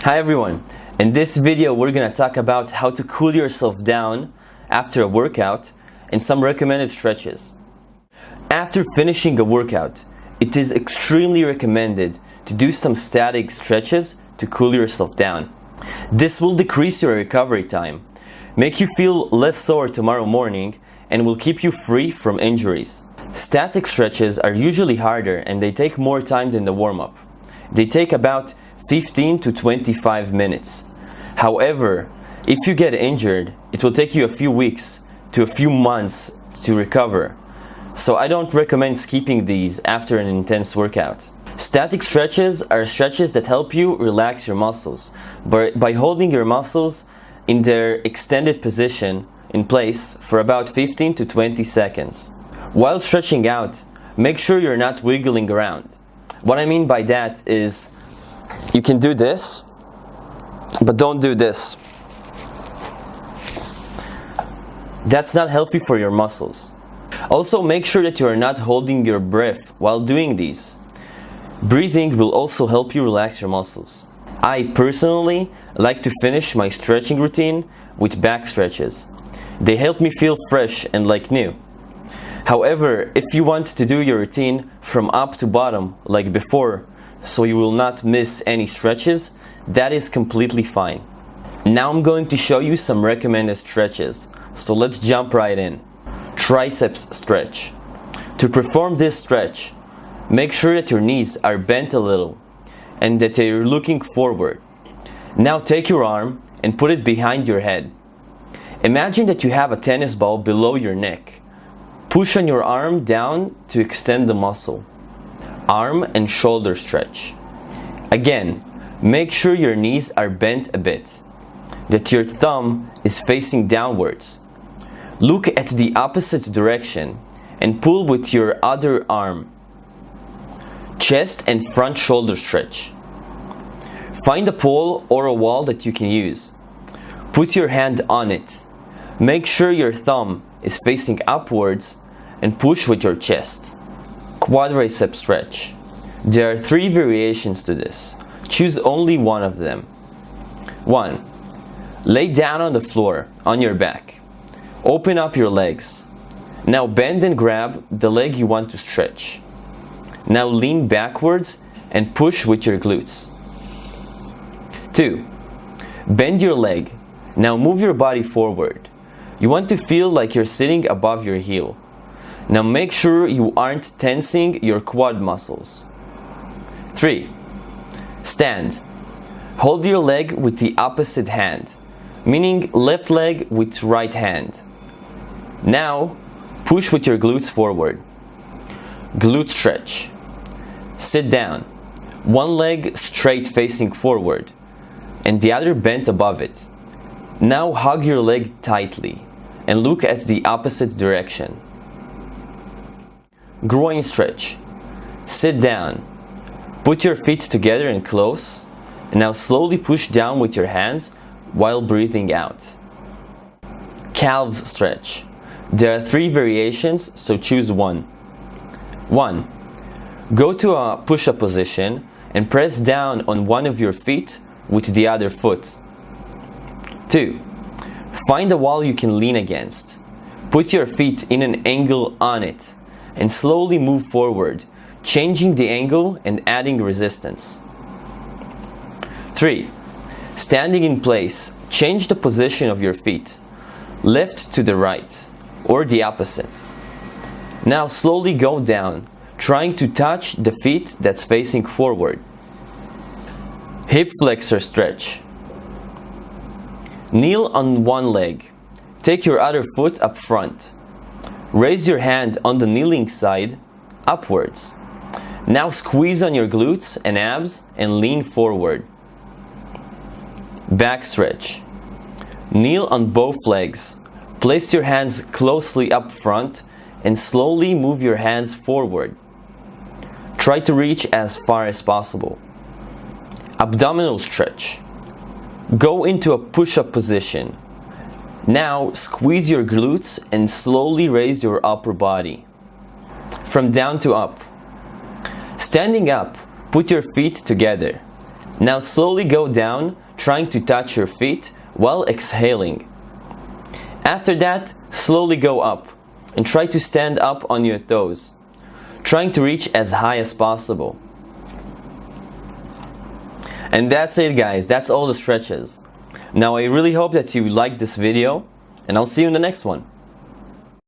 Hi everyone, in this video we're gonna talk about how to cool yourself down after a workout and some recommended stretches. After finishing a workout, it is extremely recommended to do some static stretches to cool yourself down. This will decrease your recovery time, make you feel less sore tomorrow morning, and will keep you free from injuries. Static stretches are usually harder and they take more time than the warm-up. They take about 15 to 25 minutes. However, if you get injured, it will take you a few weeks to a few months to recover. So I don't recommend skipping these after an intense workout. Static stretches are stretches that help you relax your muscles by holding your muscles in their extended position in place for about 15 to 20 seconds. While stretching out, make sure you're not wiggling around. What I mean by that is you can do this, but don't do this. That's not healthy for your muscles. Also, make sure that you are not holding your breath while doing these. Breathing will also help you relax your muscles. I personally like to finish my stretching routine with back stretches. They help me feel fresh and like new. However, if you want to do your routine from up to bottom like before, so you will not miss any stretches, that is completely fine. Now I'm going to show you some recommended stretches, so let's jump right in. Triceps stretch. To perform this stretch, make sure that your knees are bent a little and that they are looking forward. Now take your arm and put it behind your head. Imagine that you have a tennis ball below your neck. Push on your arm down to extend the muscle. Arm and shoulder stretch. Again, make sure your knees are bent a bit, that your thumb is facing downwards. Look at the opposite direction and pull with your other arm. Chest and front shoulder stretch. Find a pole or a wall that you can use. Put your hand on it. Make sure your thumb is facing upwards and push with your chest. Quadricep stretch. There are 3 variations to this. Choose only one of them. 1. Lay down on the floor on your back. Open up your legs. Now bend and grab the leg you want to stretch. Now lean backwards and push with your glutes. 2. Bend your leg. Now move your body forward. You want to feel like you're sitting above your heel. Now make sure you aren't tensing your quad muscles. 3. Stand. Hold your leg with the opposite hand, meaning left leg with right hand. Now push with your glutes forward. Glute stretch. Sit down. One leg straight facing forward and the other bent above it. Now hug your leg tightly and look at the opposite direction. Groin stretch. Sit down. Put your feet together and close. And now slowly push down with your hands while breathing out. Calves stretch. There are 3 variations, so choose one. 1. Go to a push-up position and press down on one of your feet with the other foot. 2. Find a wall you can lean against. Put your feet in an angle on it and slowly move forward, changing the angle and adding resistance. 3. Standing in place, change the position of your feet, left to the right or the opposite. Now slowly go down, trying to touch the feet that's facing forward. Hip flexor stretch. Kneel on one leg. Take your other foot up front. Raise your hand on the kneeling side upwards. Now squeeze on your glutes and abs and lean forward. Back stretch. Kneel on both legs. Place your hands closely up front and slowly move your hands forward. Try to reach as far as possible. Abdominal stretch. Go into a push-up position. Now squeeze your glutes and slowly raise your upper body. From down to up. Standing up, put your feet together. Now slowly go down, trying to touch your feet while exhaling. After that, slowly go up and try to stand up on your toes, trying to reach as high as possible. And that's it, guys. That's all the stretches. Now I really hope that you liked this video, and I'll see you in the next one.